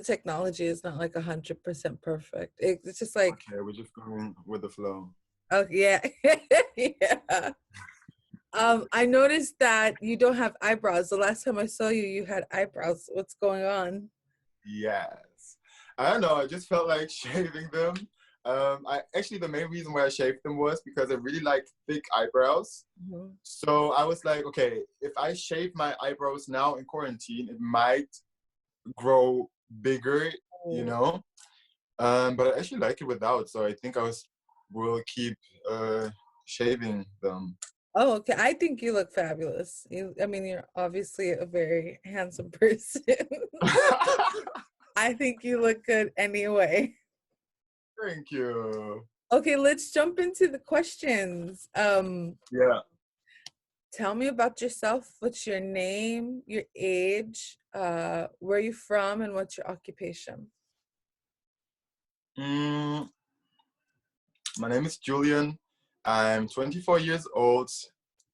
the technology is not like 100% perfect. It's just like, okay, we're just going with the flow. oh yeah, yeah. I noticed that you don't have eyebrows. The last time I saw you, you had eyebrows. What's going on? Yes. I don't know, I just felt like shaving them. The main reason why I shaved them was because I really like thick eyebrows. Mhm. So I was like, okay, if I shave my eyebrows now in quarantine, it might grow bigger, you know? But I actually like it without, so I think will keep shaving them. Oh, okay. I think you look fabulous. I mean, you're obviously a very handsome person. I think you look good anyway. Thank you. Okay, let's jump into the questions. Yeah. Tell me about yourself. What's your name, your age, where are you from, and what's your occupation? My name is Julien. I'm 24 years old.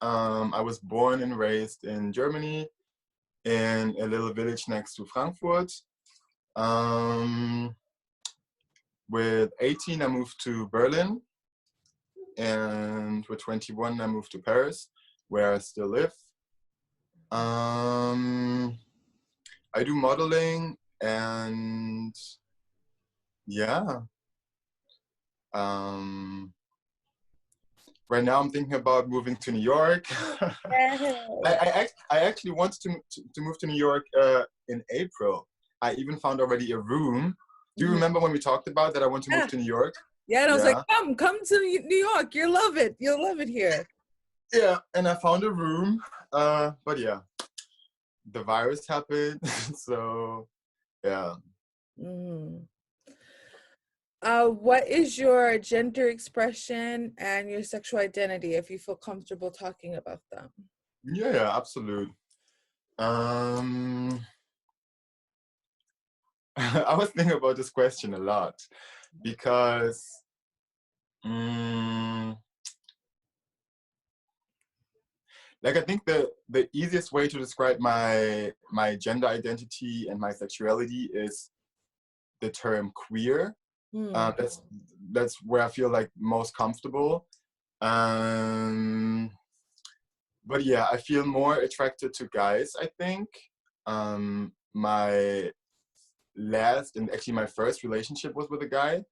I was born and raised in Germany in a little village next to Frankfurt. With 18, I moved to Berlin. And with 21, I moved to Paris, where I still live. I do modeling and yeah. Right now I'm thinking about moving to New York. I actually wanted to move to New York in April. I even found already a room. Do you remember when we talked about that I want to move to New York? Yeah, and I was like, come to New York. You'll love it. You'll love it here. Yeah, and I found a room. But yeah, the virus happened. So yeah. What is your gender expression and your sexual identity, if you feel comfortable talking about them? Yeah, absolutely. I was thinking about this question a lot because like I think the easiest way to describe my gender identity and my sexuality is the term queer. That's where I feel like most comfortable. But yeah, I feel more attracted to guys, I think. My last and actually my first relationship was with a guy.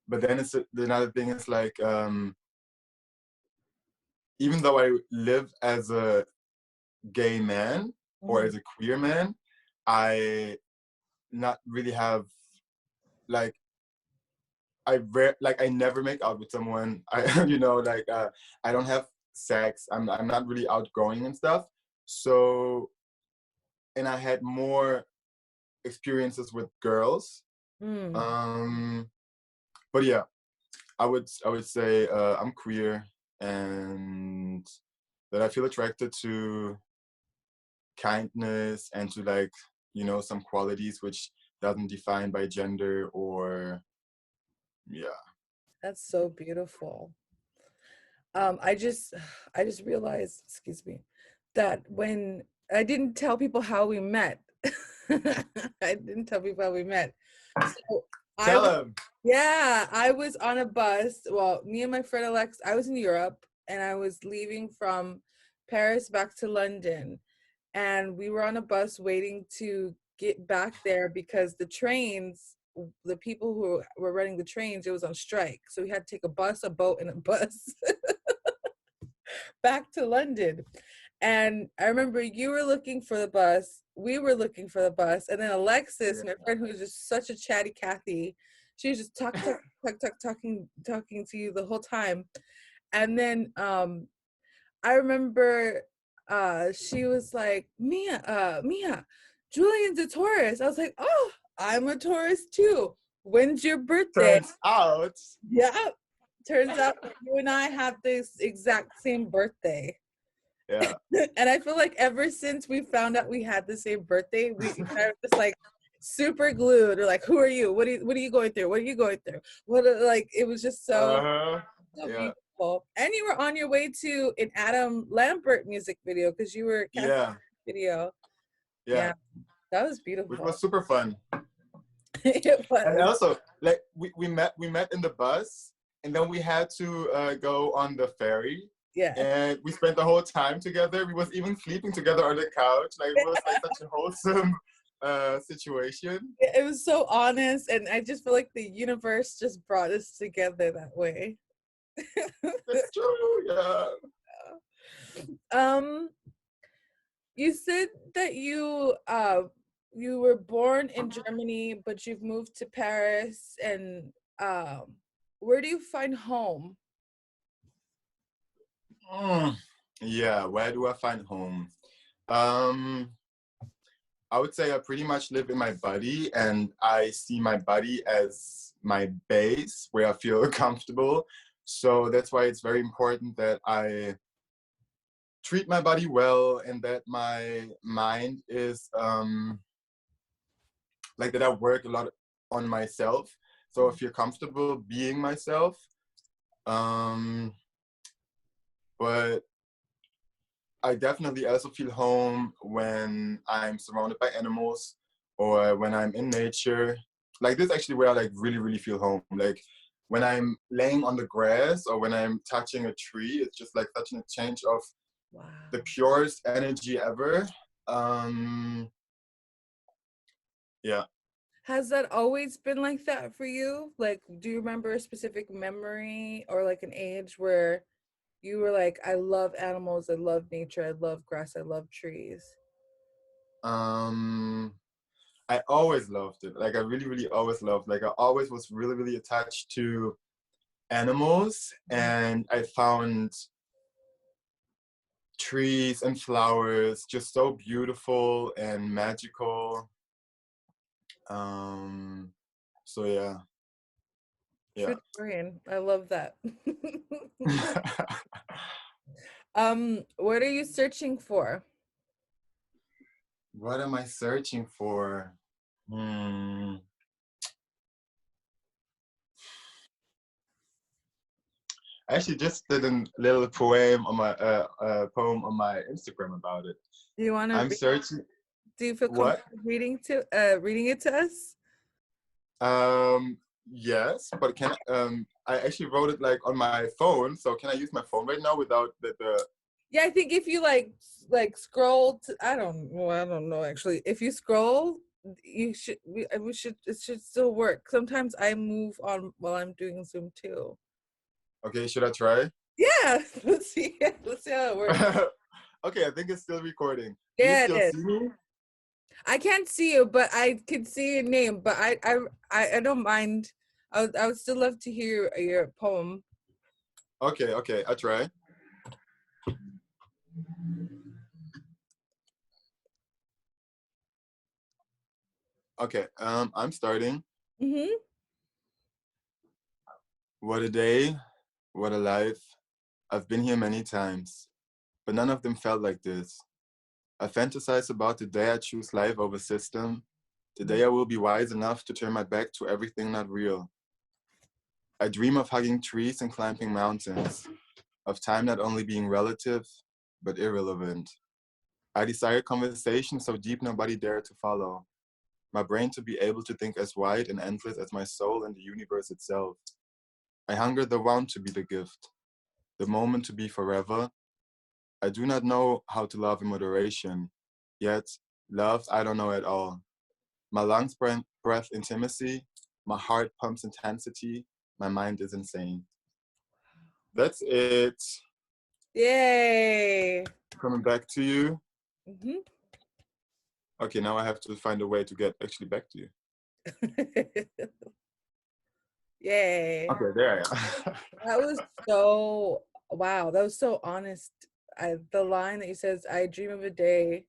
But then another thing is like, even though I live as a gay man or as a queer man, I not really have like I never make out with someone. I I don't have sex. I'm not really outgoing and stuff. So, and I had more experiences with girls. But yeah, I would say I'm queer and that I feel attracted to kindness and to like, some qualities which doesn't define by gender or yeah. That's so beautiful. I just realized, excuse me, that when I didn't tell people how we met. I didn't tell people how we met. So Tell them. Yeah, I was on a bus. Well, me and my friend Alex, I was in Europe and I was leaving from Paris back to London. And we were on a bus waiting to get back there because the trains, the people who were running the trains, it was on strike. So we had to take a bus, a boat, and a bus back to London. And I remember you were looking for the bus, we were looking for the bus, and then Alexis, my friend who's just such a chatty Cathy, she was just talking to you the whole time. And then I remember she was like, Mia, Julian's a Taurus. I was like, oh, I'm a Taurus too. When's your birthday? Turns out. Yeah. Turns out that you and I have this exact same birthday. Yeah. And I feel like ever since we found out we had the same birthday, we are just like super glued. Or like, who are you? What are you going through? What are you going through? Like it was just so beautiful. And you were on your way to an Adam Lambert music video because you were casting video. Yeah, that was which beautiful. was super fun. It And was. also, like we met in the bus, and then we had to go on the ferry, Yeah. and we spent the whole time together. We was even sleeping together on the couch. Like it was like such a wholesome situation. It was so honest, and I just feel like the universe just brought us together that way. That's true. Yeah. um you said that you were born in Germany, but you've moved to Paris, and where do you find home? Yeah. Where do I find home? Um, I would say I pretty much live in my body, and I see my body as my base where I feel comfortable. So that's why it's very important that I treat my body well, and that my mind is like that I work a lot on myself. So I feel comfortable being myself. Um, but I definitely also feel home when I'm surrounded by animals or when I'm in nature. Like this is actually where I like really feel home. Like when I'm laying on the grass or when I'm touching a tree, it's just like such a change of Wow. the purest energy ever. Um, yeah. Has that always been like that for you? Like, do you remember a specific memory or like an age where you were like, I love animals, I love nature, I love grass, I love trees? Um, I always loved it. Like I really always loved. Like I always was really attached to animals, and I found trees and flowers just so beautiful and magical. Um, so yeah, True yeah. to Brien. I love that. What are you searching for? What am I searching for? Hmm. I actually just did a little poem on my Instagram about it. Do you want to I'm read? searching. Do you feel What? comfortable reading it to us? Um, yes, but I actually wrote it like on my phone, so can I use my phone right now without the Yeah, I think if you like scroll to, I don't know actually. If you scroll, you should we should it should still work. Sometimes I move on while I'm doing Zoom too. Okay, should I try? Yeah, let's see. Let's see how it works. Okay, I think it's still recording. Do you Yeah, it still is. see me? I can't see you, but I can see your name. But I don't mind. I would still love to hear your poem. Okay, I try. Okay, I'm starting. Mm-hmm. What a day, what a life. I've been here many times, but none of them felt like this. I fantasize about the day I choose life over system, the day I will be wise enough to turn my back to everything not real. I dream of hugging trees and climbing mountains, of time not only being relative, but irrelevant. I desire conversation so deep nobody dare to follow. My brain to be able to think as wide and endless as my soul and the universe itself. I hunger the want to be the gift, the moment to be forever. I do not know how to love in moderation, yet love I don't know at all. My lungs breath intimacy, my heart pumps intensity, my mind is insane. That's it. Yay. Coming back to you. Mm-hmm. Okay, now I have to find a way to get actually back to you. Yay. Okay, there I am. That was so wow. That was so honest. The line that you says, "I dream of a day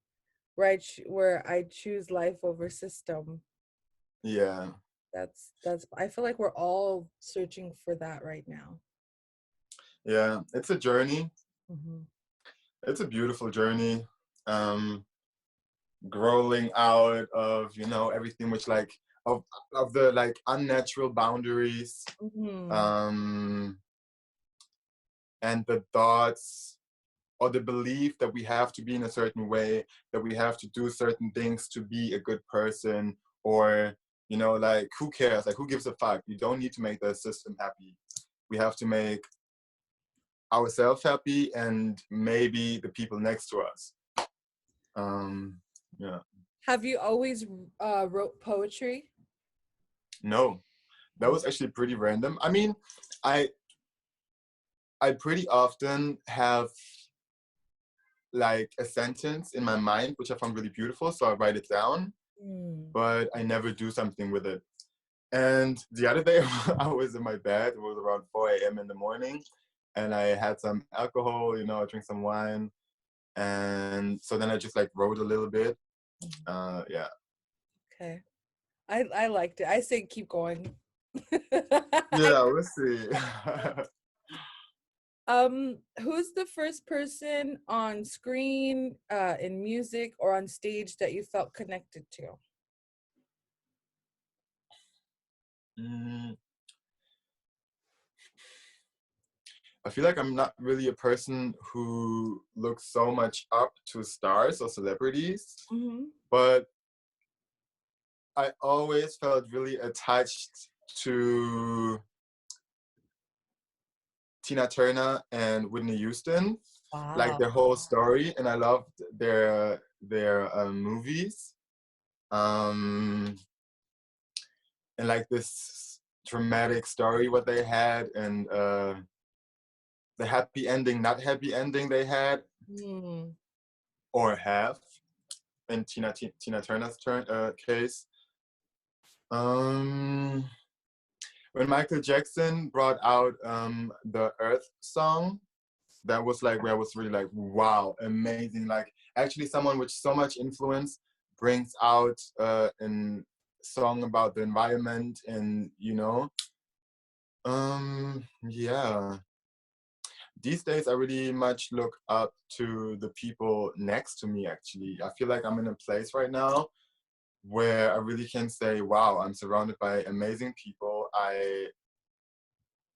where where I choose life over system." Yeah. That's. I feel like we're all searching for that right now. Yeah, it's a journey. Mm-hmm. It's a beautiful journey. Growing out of, everything which like of the like unnatural boundaries. Mm-hmm. Um and the thoughts or the belief that we have to be in a certain way, that we have to do certain things to be a good person, or, you know, like, who cares? Like, who gives a fuck? You don't need to make the system happy. We have to make ourselves happy and maybe the people next to us. Yeah. Have you always wrote poetry? No, that was actually pretty random. I mean, I pretty often have like a sentence in my mind which I found really beautiful, so I write it down, but I never do something with it. And the other day I was in my bed, it was around 4 a.m. in the morning, and I had some alcohol, you know, I drank some wine, and so then I just like wrote a little bit. Yeah. Okay. I liked it. I say keep going. Yeah, we'll see. Who's the first person on screen, in music or on stage that you felt connected to? I feel like I'm not really a person who looks so much up to stars or celebrities, but I always felt really attached to Tina Turner and Whitney Houston, like their whole story, and I loved their movies, and like this dramatic story what they had, and the happy ending, not happy ending they had, or have, in Tina Turner's case. When Michael Jackson brought out the Earth song, that was like where I was really like, wow, amazing. Like, actually someone with so much influence brings out a song about the environment, and, you know, yeah. These days I really much look up to the people next to me, actually. I feel like I'm in a place right now where I really can say, wow, I'm surrounded by amazing people. I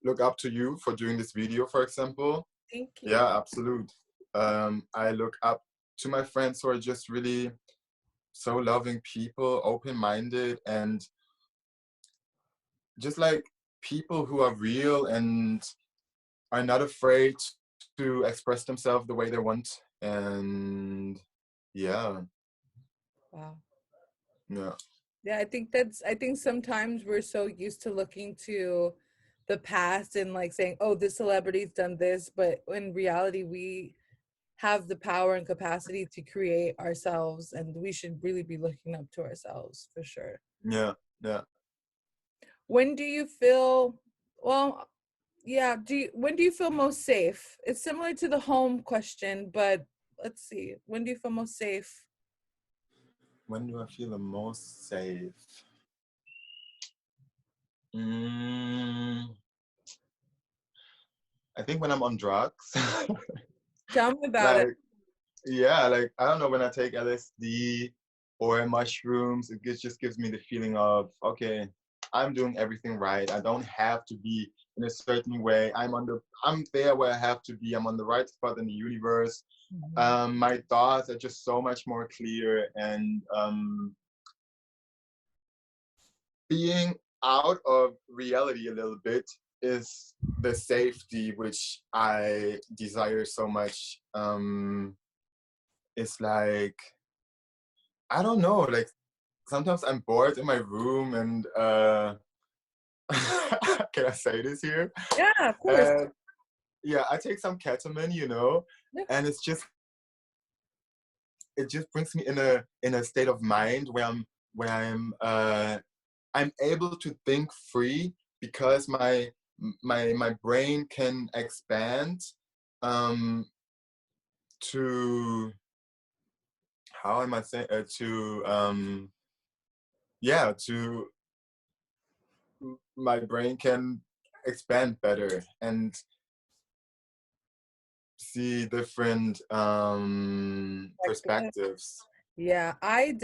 look up to you for doing this video, for example. Thank you. Yeah, absolute. I look up to my friends who are just really so loving people, open-minded, and just like people who are real and are not afraid to express themselves the way they want. And yeah. Wow. Yeah. Yeah, I think sometimes we're so used to looking to the past and like saying, oh, this celebrity's done this, but in reality, we have the power and capacity to create ourselves, and we should really be looking up to ourselves for sure. Yeah. Yeah. When do you feel, well, yeah, when do you feel most safe? It's similar to the home question, but let's see. When do you feel most safe? When do I feel the most safe? I think when I'm on drugs. Tell me about it. Like, yeah, like, I don't know, when I take LSD or mushrooms, just gives me the feeling of, okay, I'm doing everything right. I don't have to be in a certain way. I'm there where I have to be. I'm on the right spot in the universe. My thoughts are just so much more clear, and being out of reality a little bit is the safety which I desire so much. It's like, I don't know, like, sometimes I'm bored in my room, and can I say this here? Yeah, of course. Yeah, I take some ketamine, you know, and it just brings me in a state of mind where I'm able to think free, because my brain can expand to, how am I saying, to my brain can expand better and see different perspectives. Yeah, I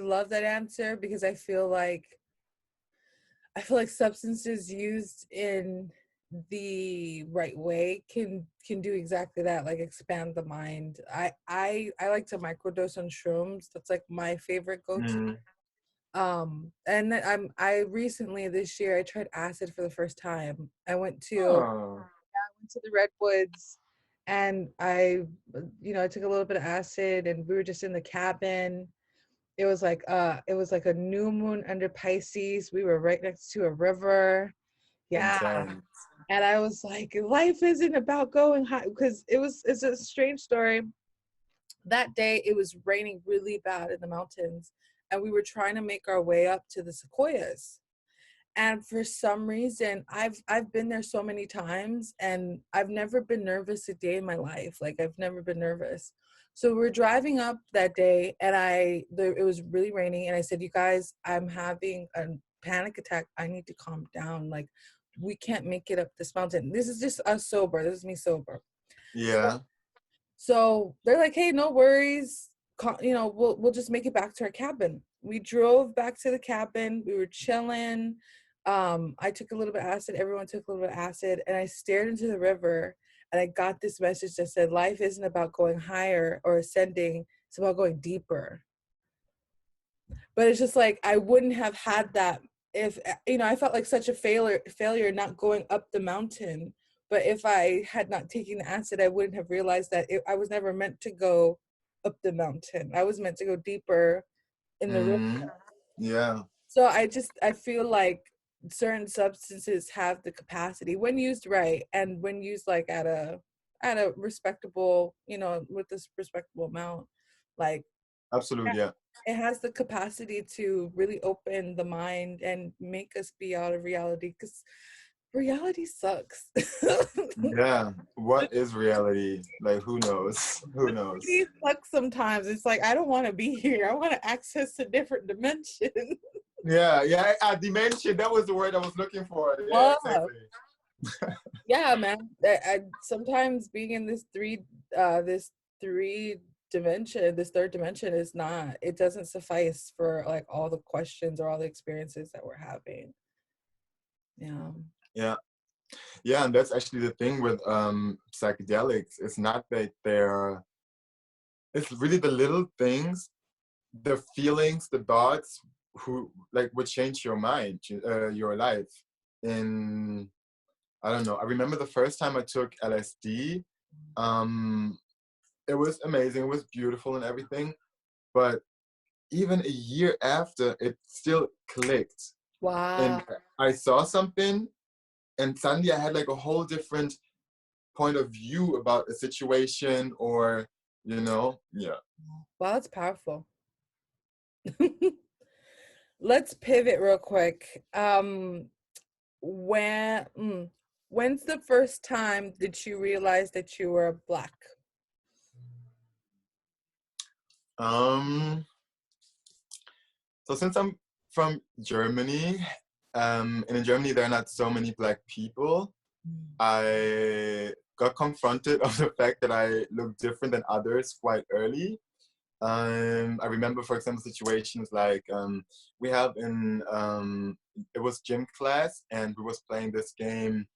love that answer, because I feel like substances used in the right way can do exactly that, like expand the mind. I like to microdose on shrooms. That's like my favorite go-to. Mm. And then I recently this year I tried acid for the first time. Oh, I went to the redwoods, and I took a little bit of acid, and we were just in the cabin. It was like a new moon under Pisces. We were right next to a river. Yeah. intense. And I was like, life isn't about going high, because it's a strange story. That day it was raining really bad in the mountains, and we were trying to make our way up to the sequoias. And for some reason, I've been there so many times, and I've never been nervous a day in my life. Like, I've never been nervous. So we're driving up that day, and it was really raining, and I said, "You guys, I'm having a panic attack. I need to calm down. Like, we can't make it up this mountain." This is just us sober. This is me sober. Yeah. So they're like, "Hey, no worries. We'll just make it back to our cabin." We drove back to the cabin. We were chilling. I took a little bit of acid. Everyone took a little bit of acid, and I stared into the river, and I got this message that said, "Life isn't about going higher or ascending. It's about going deeper." But it's just like, I wouldn't have had that if, I felt like such a failure not going up the mountain. But if I had not taken the acid, I wouldn't have realized that I was never meant to go up the mountain. I was meant to go deeper in the river. Mm. Yeah. So I feel like certain substances have the capacity, when used right, and when used like at a respectable, with this respectable amount, like, Absolutely. Yeah. it has the capacity to really open the mind and make us be out of reality, because reality sucks. Yeah. What is reality? Like, who knows? Who knows? Reality sucks sometimes. It's like, I don't want to be here. I want to access a different dimension. Yeah. Yeah. Dimension. That was the word I was looking for. Yeah. Wow. Exactly. Yeah, man. Sometimes being in this third dimension is not. It doesn't suffice for like all the questions or all the experiences that we're having. Yeah. Yeah. Yeah. And that's actually the thing with psychedelics. It's not that it's really the little things, the feelings, the thoughts, who like would change your mind, your life. In I don't know. I remember the first time I took LSD. Um, it was amazing. It was beautiful and everything. But even a year after, it still clicked. Wow. And I saw something, and suddenly I had like a whole different point of view about a situation, or yeah. Wow, that's powerful. Let's pivot real quick. When when's the first time that you realized that you were Black? Um, so since I'm from Germany, and in Germany there are not so many Black people, I got confronted of the fact that I look different than others quite early. I remember, for example, situations like we have in it was gym class, and we was playing this game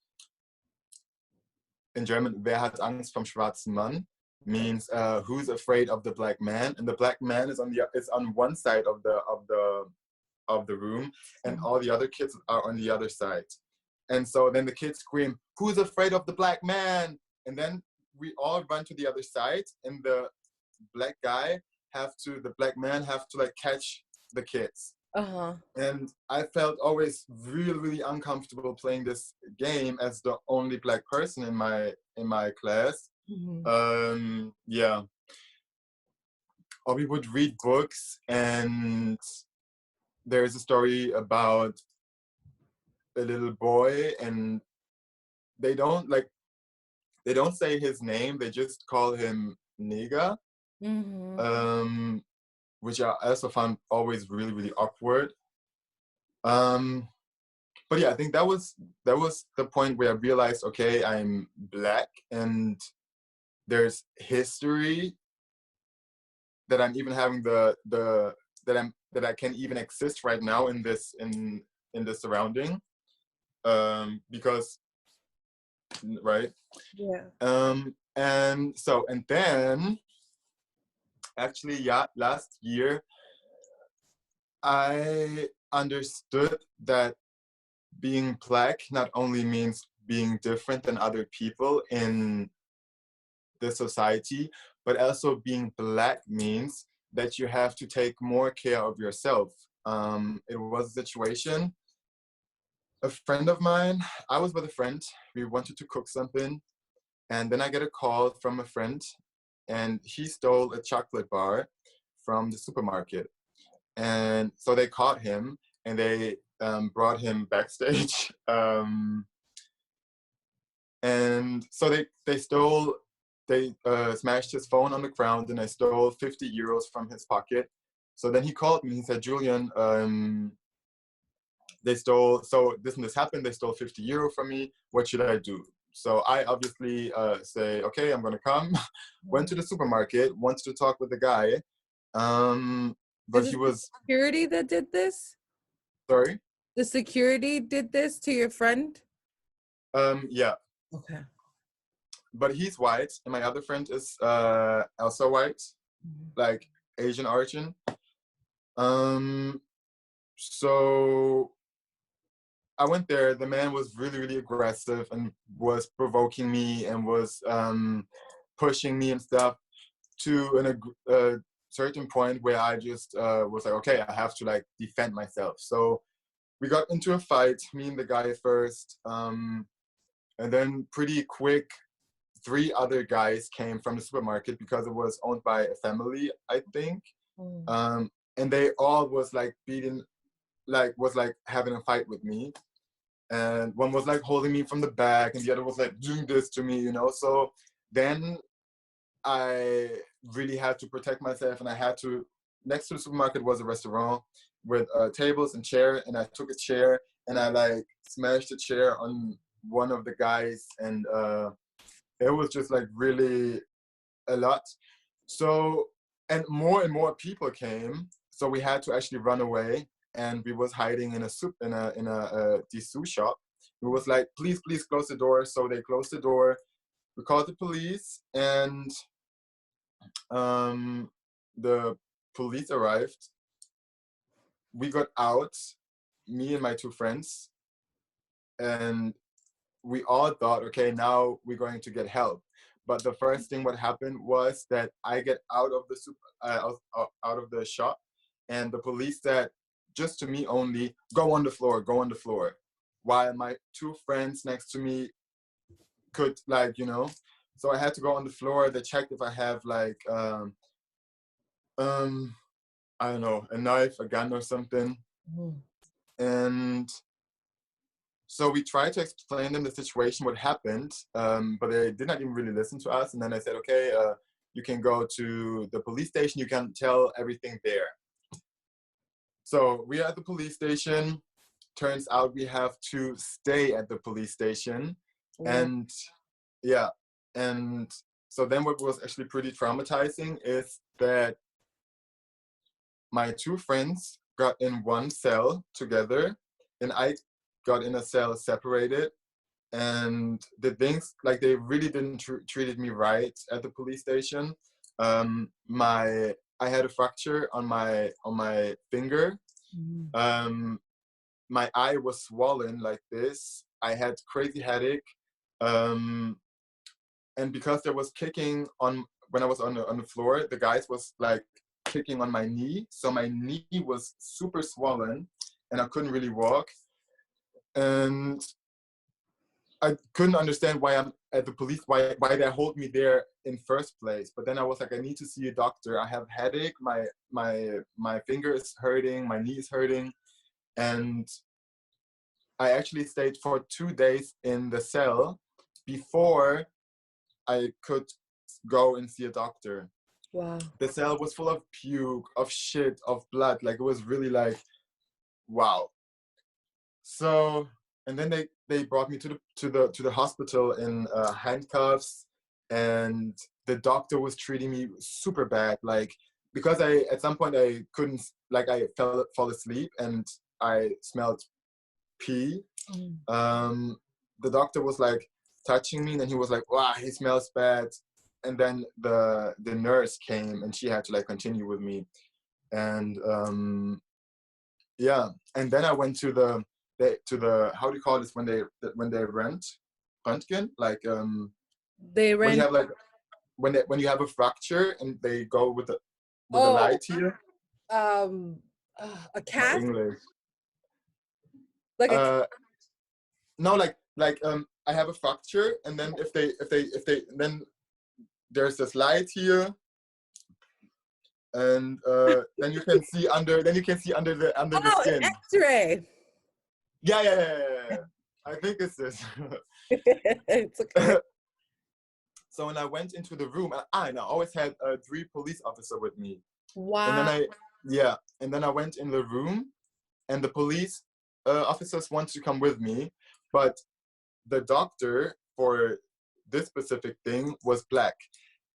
in German. Wer hat Angst vom schwarzen Mann? Means who's afraid of the black man, and the black man is on one side of the room, and all the other kids are on the other side. And so then the kids scream, "Who's afraid of the black man?" And then we all run to the other side, and the black man have to like catch the kids. Uh-huh. And I felt always really, really uncomfortable playing this game as the only Black person in my class. Yeah. Or we would read books, and there's a story about a little boy, and they don't say his name, they just call him nigger. Which I also found always really, really awkward. But yeah, I think that was the point where I realized, okay, I'm Black, and there's history that I'm even having that I can even exist right now in this surrounding. Because right? Yeah. And then actually, yeah, last year I understood that being Black not only means being different than other people in the society, but also being Black means that you have to take more care of yourself. It was a situation, a friend of mine, I was with a friend, we wanted to cook something, and then I get a call from a friend, and he stole a chocolate bar from the supermarket. And so they caught him, and they brought him backstage. And so they smashed his phone on the ground, and they stole 50 euros from his pocket. So then he called me. He said, Julien, so this and this happened. They stole 50 euro from me. What should I do? So I obviously say, okay, I'm going to come. Went to the supermarket, wanted to talk with the guy. But he was... security that did this? Sorry? The security did this to your friend? Yeah. Okay. But he's white, and my other friend is also white, like Asian origin. So I went there. The man was really, really aggressive and was provoking me and was pushing me and stuff to a certain point where I just was like, okay, I have to like defend myself. So we got into a fight, me and the guy first, and then pretty quick, 3 other guys came from the supermarket because it was owned by a family, I think. And they all was like having a fight with me. And one was like holding me from the back, and the other was like doing this to me, you know? So then I really had to protect myself, and I had to, next to the supermarket was a restaurant with tables and chair, and I took a chair and I like smashed the chair on one of the guys, and it was just like really a lot. So, and more people came, so we had to actually run away, and we was hiding in a dessous shop. We was like, please close the door. So they closed the door. We called the police, and the police arrived. We got out, me and my 2 friends, and we all thought, okay, now we're going to get help. But the first thing what happened was that I get out of the out of the shop, and the police said, just to me only, go on the floor, while my 2 friends next to me could, like, you know. So I had to go on the floor. They checked if I have like I don't know, a knife, a gun or something. And so we tried to explain them the situation, what happened, but they did not even really listen to us. And then I said, okay, you can go to the police station. You can tell everything there. So we are at the police station. Turns out we have to stay at the police station. And yeah. And so then what was actually pretty traumatizing is that my 2 friends got in one cell together, and I got in a cell separated. And the things, like, they really didn't treated me right at the police station. I had a fracture on my finger. My eye was swollen like this. I had crazy headache. And because there was kicking on, when I was on the floor, the guys was like kicking on my knee. So my knee was super swollen, and I couldn't really walk. And I couldn't understand why I'm at the police, why they hold me there in first place. But then I was like, I need to see a doctor. I have headache. My finger is hurting. My knee is hurting. And I actually stayed for 2 days in the cell before I could go and see a doctor. Wow. The cell was full of puke, of shit, of blood. Like, it was really like, wow. So, and then they brought me to the hospital in handcuffs, and the doctor was treating me super bad. Like, because at some point I couldn't, like, I fall asleep and I smelled pee. The doctor was like touching me, and then he was like, wow, he smells bad. And then the nurse came, and she had to like continue with me. And yeah, and then I went to the how do you call this when they röntgen, like They when you ran. have like when you have a fracture and they go with the Oh, light here. um, a My cast, English. like a. No, like I have a fracture, and then if they then there's this light here, and then you can see under the Oh, skin. an X-ray. Yeah. I think it's this. It's okay. So when I went into the room, and I always had 3 police officers with me. And Wow. then I went in the room, and the police officers wanted to come with me, but the doctor for this specific thing was Black,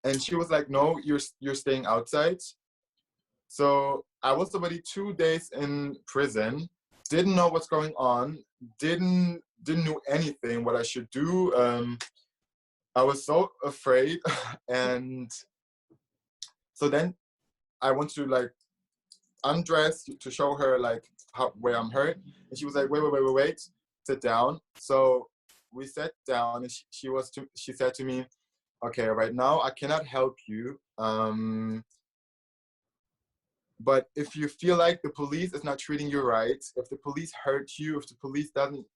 and she was like, "No, you're staying outside." So I was already 2 days in prison, didn't know what's going on, didn't know anything what I should do. I was so afraid, and so then I went to like undress to show her like where I'm hurt, and she was like, wait, sit down. So we sat down, and she said to me, okay, right now I cannot help you, but if you feel like the police is not treating you right, if the police hurt you, if the police doesn't,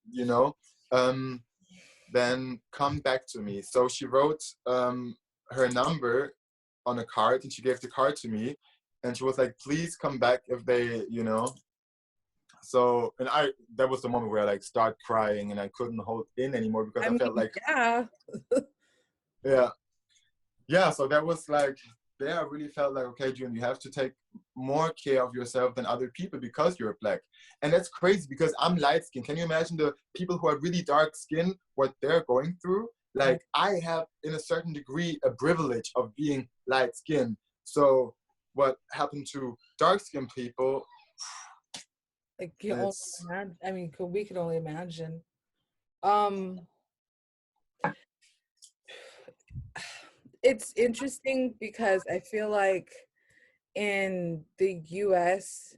then come back to me. So she wrote her number on a card, and she gave the card to me, and she was like, please come back if they, So, and that was the moment where I like start crying, and I couldn't hold in anymore because I felt like, yeah. So that was like, there I really felt like, okay, June, you have to take more care of yourself than other people because you're Black. And that's crazy because I'm light skinned. Can you imagine the people who are really dark skinned, what they're going through? Like, I have, in a certain degree, a privilege of being light skinned. So what happened to dark skinned people? Like, we can only imagine. It's interesting because I feel like in the US,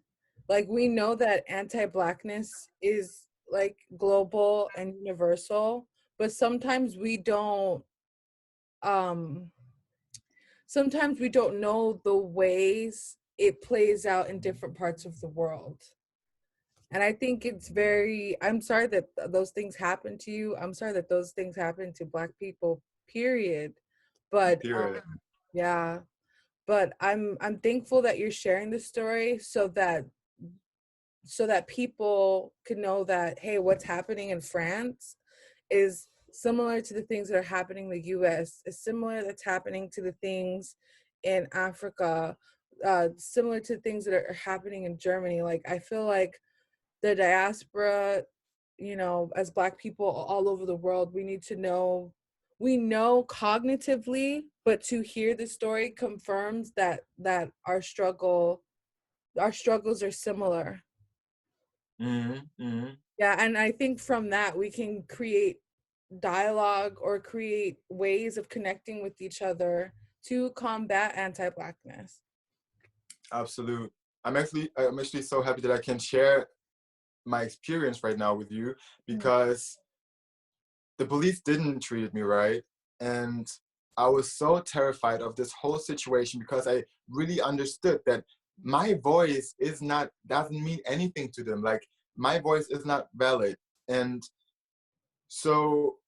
like, we know that anti-Blackness is like global and universal, but sometimes we don't know the ways it plays out in different parts of the world. And I think I'm sorry that those things happen to you. I'm sorry that those things happen to Black people, period. But yeah, but I'm thankful that you're sharing this story so that people can know that, hey, what's happening in France is similar to the things that are happening in the US, is similar that's happening to the things in Africa, similar to things that are happening in Germany. Like, I feel like the diaspora, as Black people all over the world, we need to know, we know cognitively, but to hear the story confirms that our struggles are similar. Yeah, and I think from that we can create dialogue or create ways of connecting with each other to combat anti-Blackness. Absolute. I'm actually so happy that I can share my experience right now with you, because the police didn't treat me right, and I was so terrified of this whole situation because I really understood that my voice doesn't mean anything to them. Like, my voice is not valid, and so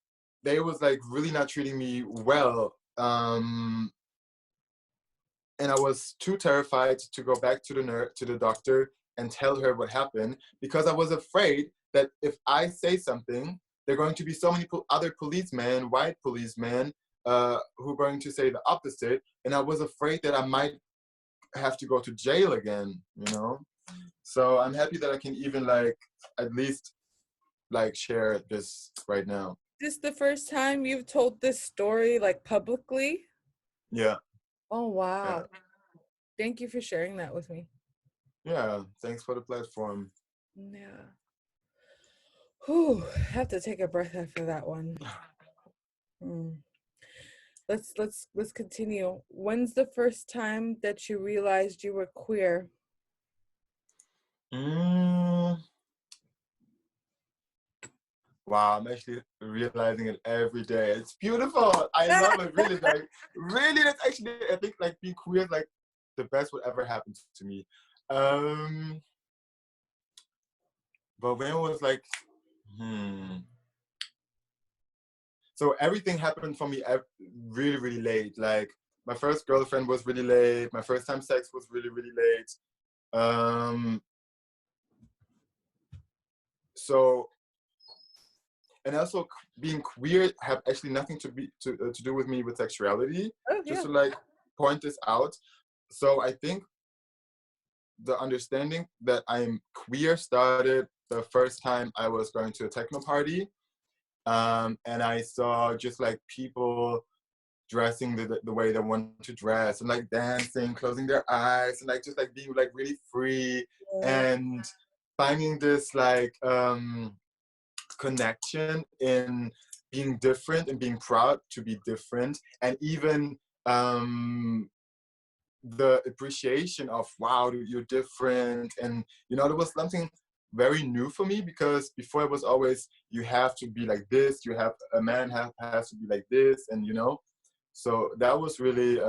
they was like really not treating me well, and I was too terrified to go back to the doctor and tell her what happened, because I was afraid that if I say something, there are going to be so many other policemen, white policemen, who are going to say the opposite, and I was afraid that I might have to go to jail again, So I'm happy that I can even like at least like share this right now. Is this the first time you've told this story like publicly? Yeah. Oh wow. Yeah. Thank you for sharing that with me. Yeah, thanks for the platform. Yeah. Whew, I have to take a breath after that one. Mm. Let's continue. When's the first time that you realized you were queer? Mm, wow, I'm actually realizing it every day. It's beautiful. I love it. Really, like, really, that's actually, I think, like, being queer is, like, the best what ever happened to me. But when it was, like, so everything happened for me really, really late. Like, my first girlfriend was really late. My first time sex was really, really late. So, and also being queer have actually nothing to do with me with sexuality. Oh Just yeah. to, like, point this out. So I think the understanding that I'm queer started the first time I was going to a techno party, and I saw just, like, people dressing the way they want to dress, and, like, dancing, closing their eyes, and, like, just, like, being, like, really free, Yeah. and finding this, like, connection in being different and being proud to be different, and even the appreciation of, wow, you're different. And, there was something very new for me, because before it was always, you have to be like this, a man has to be like this, and so that was really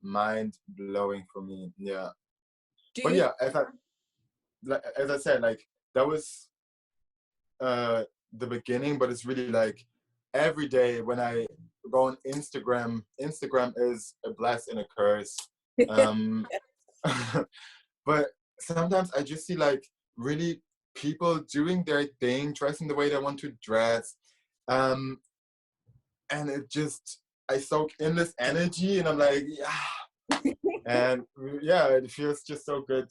mind blowing for me. Yeah. Do But you? yeah, as I said, like, that was the beginning, but it's really, like, every day when I go on Instagram is a bless and a curse. Um, but sometimes I just see, like, really people doing their thing, dressing the way they want to dress. And it just, I soak in this energy, and I'm like, yeah. And yeah, it feels just so good.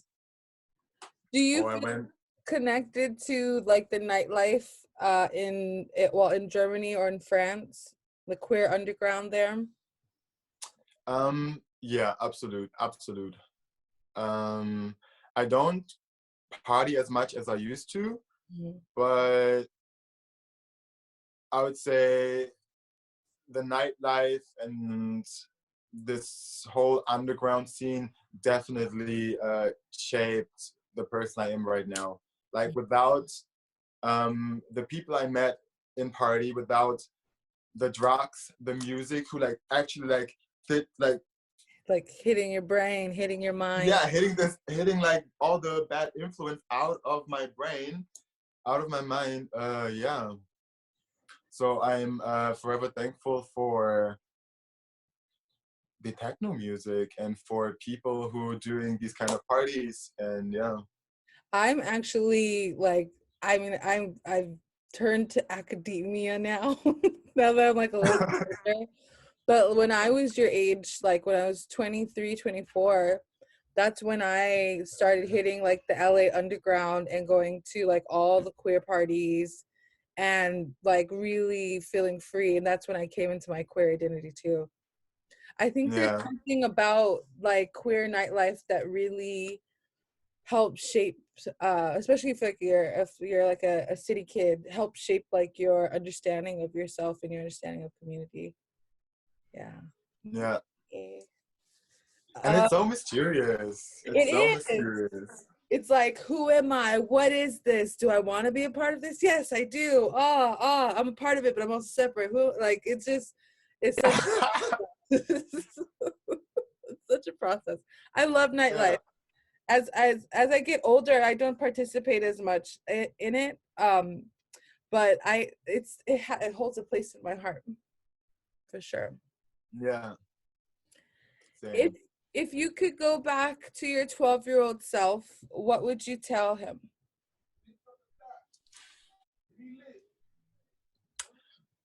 Do you Or feel when, connected to like the nightlife in Germany or in France, the queer underground there? yeah, absolute. I don't party as much as I used to, Mhm. but I would say the nightlife and this whole underground scene definitely shaped the person I am right now. Like, without the people I met in party, without the drugs, the music, who, like, actually, like, fit, Like hitting your brain, hitting your mind. yeah, hitting, like, all the bad influence out of my brain, out of my mind. Yeah. So I'm forever thankful for the techno music and for people who are doing these kind of parties. And yeah. I'm actually like, I mean, I've turned to academia now. Now that I'm like a little bit older. But when I was your age, like when I was 23, 24, that's when I started hitting like the LA underground and going to like all the queer parties and like really feeling free. And that's when I came into my queer identity too. I think there's Yeah. something about like queer nightlife that really helps shape, especially if you're like a city kid, help shape like your understanding of yourself and your understanding of community. Yeah. Yeah. Okay. And Uh, it's so mysterious. it It's so is. mysterious. It's like, who am I? What is this? Do I want to be a part of this? Yes, I do. I'm a part of it, but I'm also separate. Who? Like, it's just, it's such, it's such a process. I love Yeah. nightlife. As I get older, I don't participate as much in it. But it holds a place in my heart for sure. Yeah. If Same. if you could go back to your 12-year-old self, what would you tell him?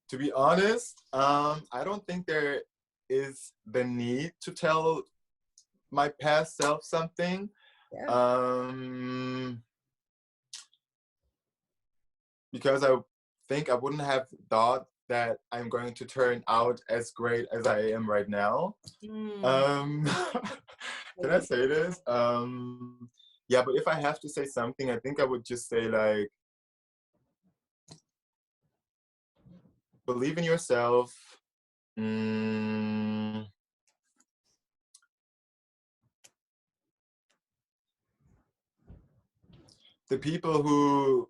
To be honest, I don't think there is the need to tell my past self something. Yeah. Um, because I think I wouldn't have thought that I'm going to turn out as great as I am right now. Mm. Um, can I say this? Yeah, but if I have to say something, I think I would just say, like, believe in yourself. The people who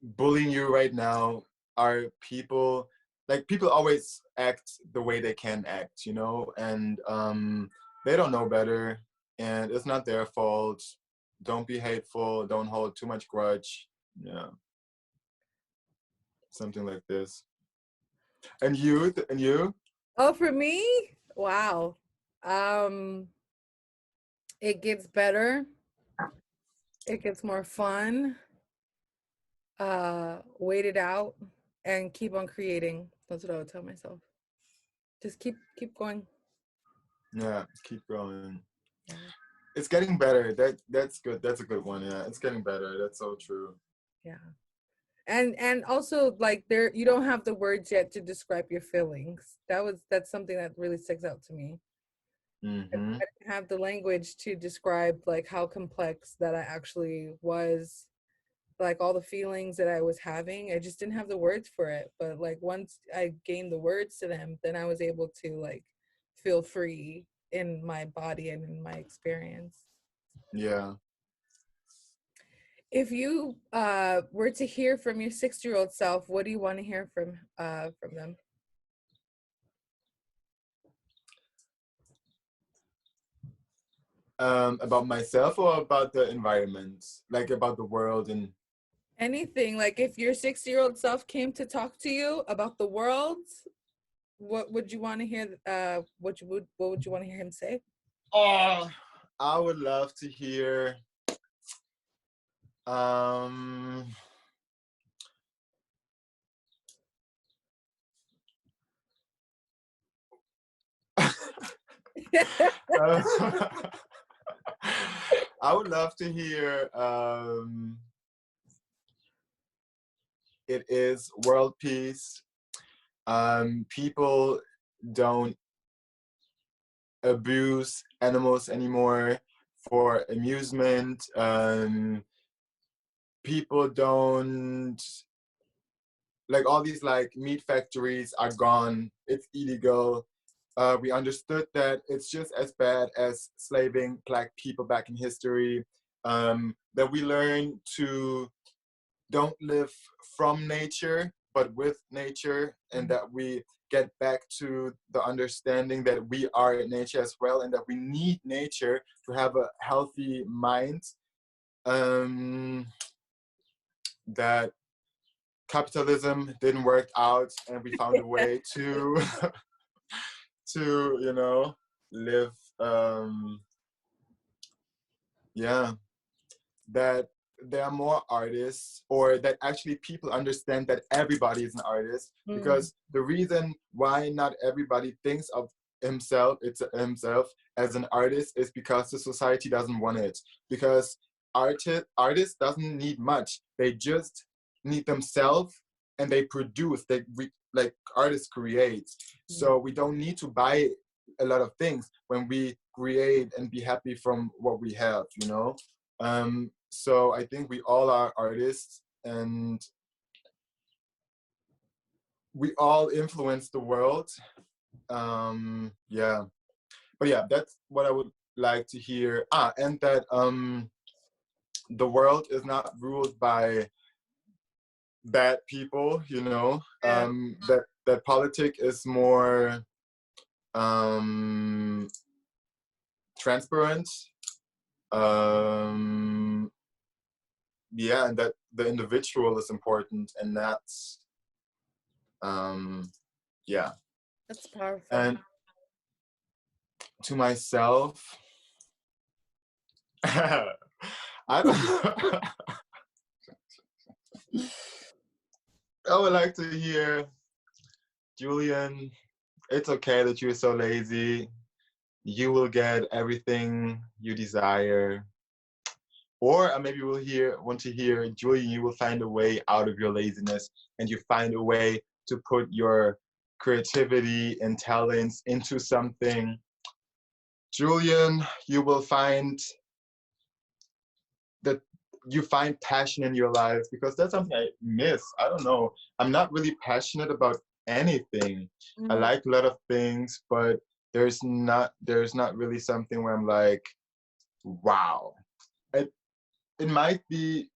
bullying you right now are people, like, people always act the way they can act, you know, and they don't know better, and it's not their fault. Don't be hateful, don't hold too much grudge. Yeah, something like this. And you? Oh, for me? Wow. It gets better. It gets more fun. Wait it out and keep on creating. That's what I would tell myself. Just keep going. Yeah, keep going. Yeah. It's getting better. That's good. That's a good one. Yeah, it's getting better. That's so true. Yeah. And also, like, there, you don't have the words yet to describe your feelings. That's something that really sticks out to me. Mm-hmm. I didn't have the language to describe like how complex that I actually was, like all the feelings that I was having. I just didn't have the words for it. But like once I gained the words to them, then I was able to like feel free in my body and in my experience. Yeah. If you were to hear from your 6-year-old self, what do you want to hear from them? About myself or about the environment, like about the world and Anything. Like if your 6-year-old self came to talk to you about the world, what would you want to hear? What would you want to hear him say? oh, I would love to hear um uh, I would love to hear it is world peace. People don't abuse animals anymore for amusement. People don't, like, all these like meat factories are gone. It's illegal. We understood that it's just as bad as slaving Black people back in history. That we learn to don't live from nature, but with nature, and that we get back to the understanding that we are nature as well, and that we need nature to have a healthy mind. That capitalism didn't work out, and we found a way to to, you know, live. Yeah, that there are more artists, or that actually people understand that everybody is an artist, because the reason why not everybody thinks of himself as an artist is because the society doesn't want it, because artists doesn't need much, they just need themselves, and they produce, like artists create. So we don't need to buy a lot of things when we create and be happy from what we have, you know. So I think we all are artists, and we all influence the world. Yeah, but yeah, that's what I would like to hear. And that the world is not ruled by bad people, you know. That politics is more transparent. Yeah, and that the individual is important, and that's yeah. That's powerful. And to myself, I don't I would like to hear, Julien, it's okay that you're so lazy. You will get everything you desire. Or maybe want to hear, Julien, you will find a way out of your laziness, and you find a way to put your creativity and talents into something. Julien, you will find that you find passion in your life, because that's something I miss. I don't know. I'm not really passionate about anything. I Mm. like a lot of things, but there's not really something where I'm like, wow. It might be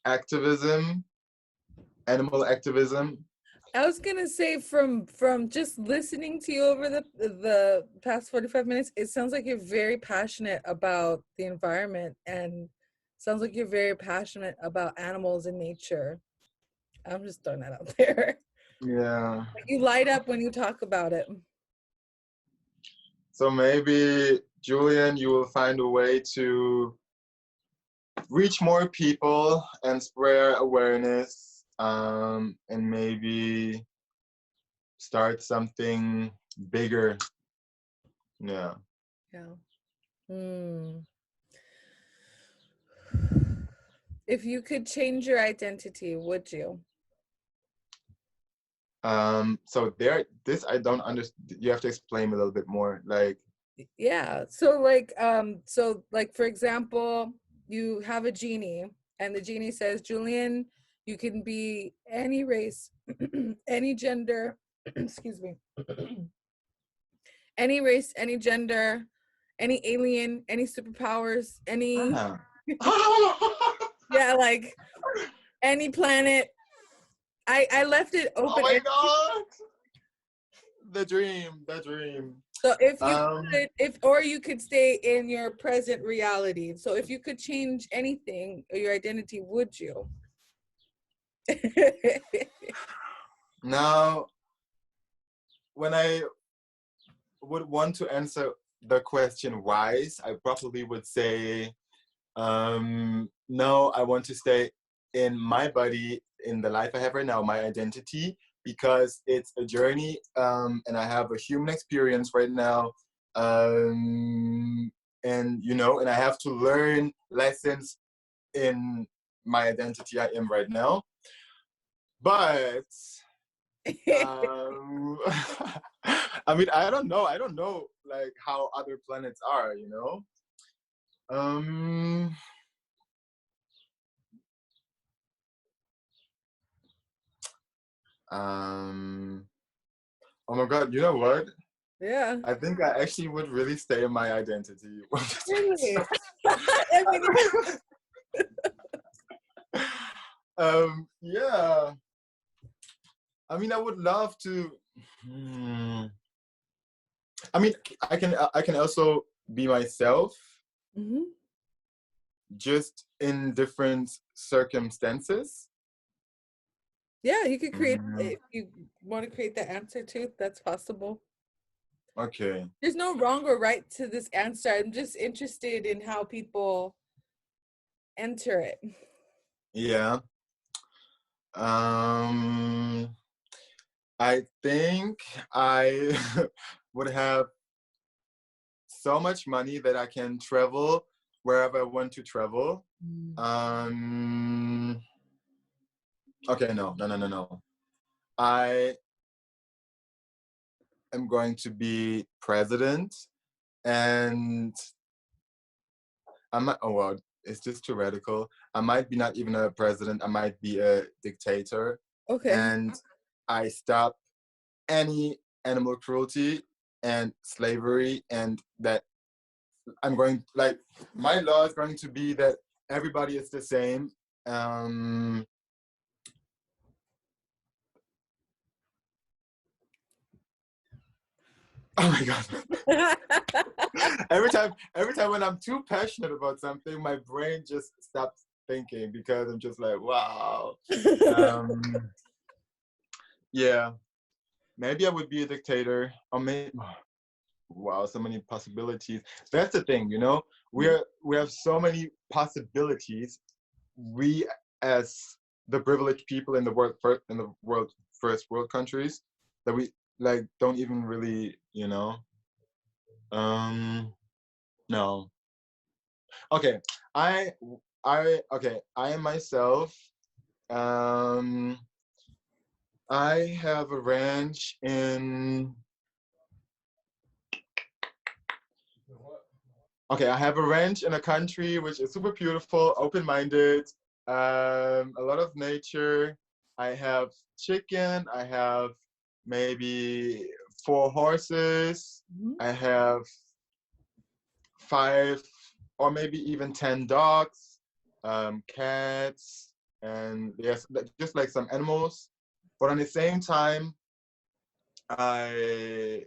activism, animal activism. I was gonna say from just listening to you over the past 45 minutes, it sounds like you're very passionate about the environment, and sounds like you're very passionate about animals and nature. I'm just throwing that out there. Yeah. You light up when you talk about it. So maybe, Julien, you will find a way to reach more people and spread awareness, and maybe start something bigger. Yeah. Yeah. Hmm. If you could change your identity, would you? So this I don't understand. You have to explain a little bit more. Like, Yeah. So like for example, you have a genie and the genie says, Julien, you can be any race, any gender, excuse me, any race, any gender, any alien, any superpowers, any ah. yeah, like any planet. I left it Oh open. my God, the dream, the dream. So if you Um, could, if or you could stay in your present reality. So if you could change anything or your identity, would you? Now, when I would want to answer the question wise, I probably would say, no, I want to stay in my body, in the life I have right now, my identity, because it's a journey, and I have a human experience right now, and and I have to learn lessons in my identity I am right now. But um, I mean, I don't know. I don't know like how other planets are, you know. Um, um, oh my God, you know what? Yeah. I think I actually would really stay in my identity. Really? I mean, Yeah. I mean, I would love to. Hmm. I mean, I can also be myself, mhm. just in different circumstances. Yeah, you could create Mm, if you want to create the answer too. That's possible. okay. There's no wrong or right to this answer. I'm just interested in how people enter it. Yeah. Um, I think I would have so much money that I can travel wherever I want to travel. Um, okay, no. I am going to be president, and I might, oh well, it's just too radical. I might be not even a president, I might be a dictator, Okay. and I stop any animal cruelty and slavery, and that I'm going, like, my law is going to be that everybody is the same. Um, oh my God. every time when I'm too passionate about something, my brain just stops thinking because I'm just like, wow. Um, yeah, maybe I would be a dictator, or maybe, wow, so many possibilities. That's the thing, we have so many possibilities. We, as the privileged people in the world first world countries, that we like don't even really, no. Okay, I I am myself. Um, I have a ranch in. Okay, I have a ranch in a country which is super beautiful, open-minded, a lot of nature, I have chicken, I have maybe 4 horses, I have 5 or maybe even 10 dogs, cats, and yes, just like some animals. But at the same time, I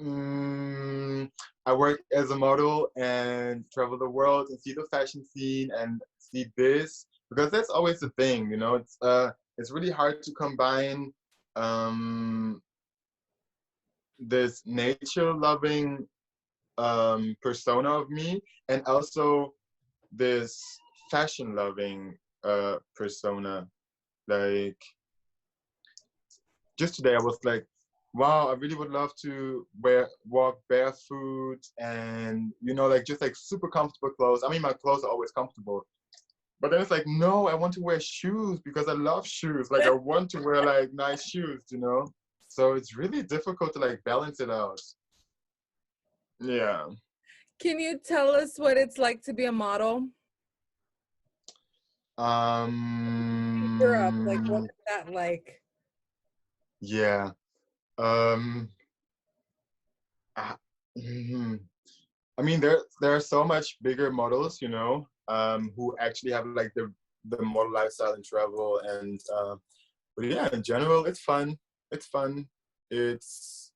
mm, I work as a model and travel the world and see the fashion scene and see this, because that's always the thing, you know. It's really hard to combine um, this nature loving persona of me and also this fashion loving persona. Like just today I was like, wow, I really would love to walk barefoot and, you know, like just like super comfortable clothes. I mean, my clothes are always comfortable, but then it's like, no, I want to wear shoes because I love shoes. Like I want to wear like nice shoes, you know? So it's really difficult to like balance it out. Yeah. Can you tell us what it's like to be a model? Europe, like what is that like? Yeah. Um, I, I mean, there are so much bigger models, you know, who actually have like the model lifestyle and travel, and but yeah, in general, it's fun. It's fun. It's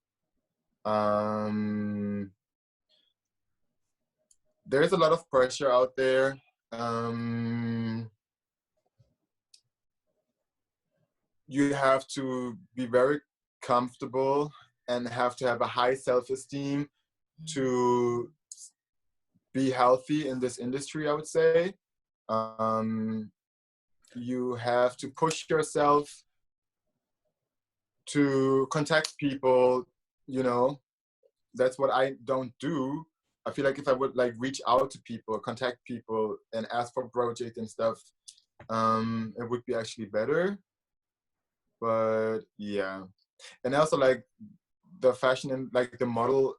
um, there's a lot of pressure out there. You have to be very comfortable and have to have a high self-esteem to be healthy in this industry, I would say. You have to push yourself to contact people, you know. That's what I don't do. I feel like if I would like reach out to people, contact people and ask for project and stuff, it would be actually better. But yeah. And also like the fashion and like the model,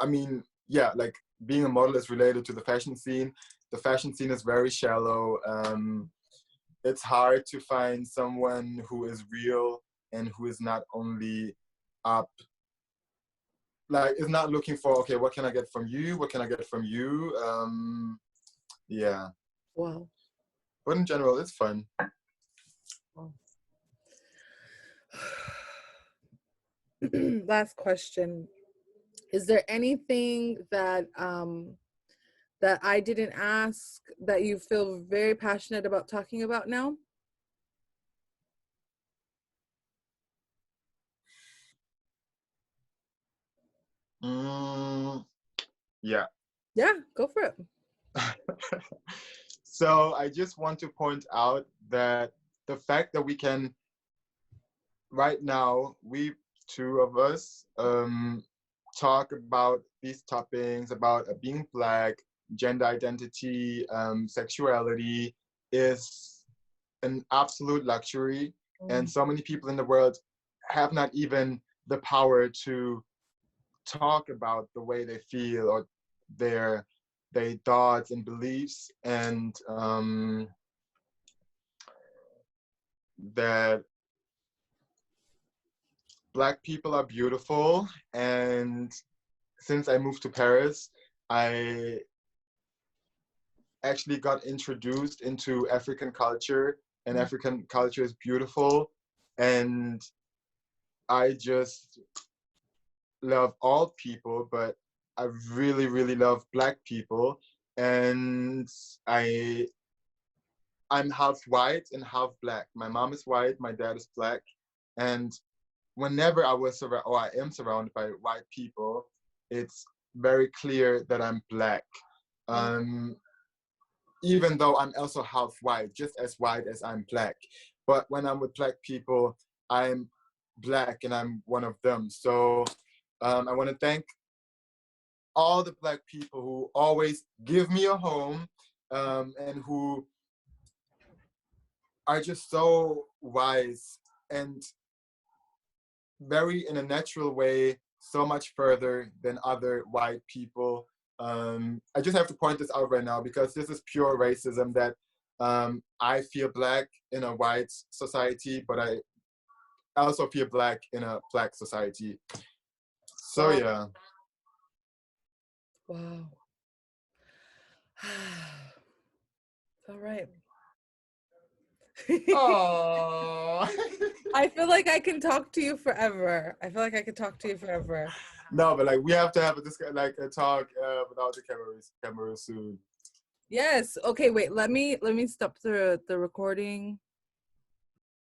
I mean, yeah, like being a model is related to the fashion scene. The fashion scene is very shallow. It's hard to find someone who is real and who is not only up, like is not looking for, okay, what can I get from you? What can I get from you? Yeah. Wow. But in general, it's fun. Wow. Last question. Is there anything that that I didn't ask that you feel very passionate about talking about now? Yeah. Yeah, go for it. So I just want to point out that the fact that we can, right now, we two of us, talk about these topics, about being Black, gender identity, sexuality, is an absolute luxury. And so many people in the world have not even the power to talk about the way they feel or their thoughts and beliefs, and that Black people are beautiful. And since I moved to Paris, I actually got introduced into African culture, and African culture is beautiful. And I just love all people, but I really, really love Black people. And I'm half white and half Black. My mom is white, my dad is Black. And whenever I was surrounded, or I am surrounded by white people, it's very clear that I'm Black. Even though I'm also half white, just as white as I'm Black. But when I'm with Black people, I'm Black and I'm one of them. So I want to thank all the Black people who always give me a home, and who are just so wise and very in a natural way, so much further than other white people. I just have to point this out right now because this is pure racism that I feel Black in a white society, but I also feel Black in a Black society. So Wow. yeah. Wow. All right. Oh. I feel like I can talk to you forever. I feel like I could talk to you forever. No, but like we have to have a talk without the camera soon. Yes. Okay, wait. Let me stop the recording.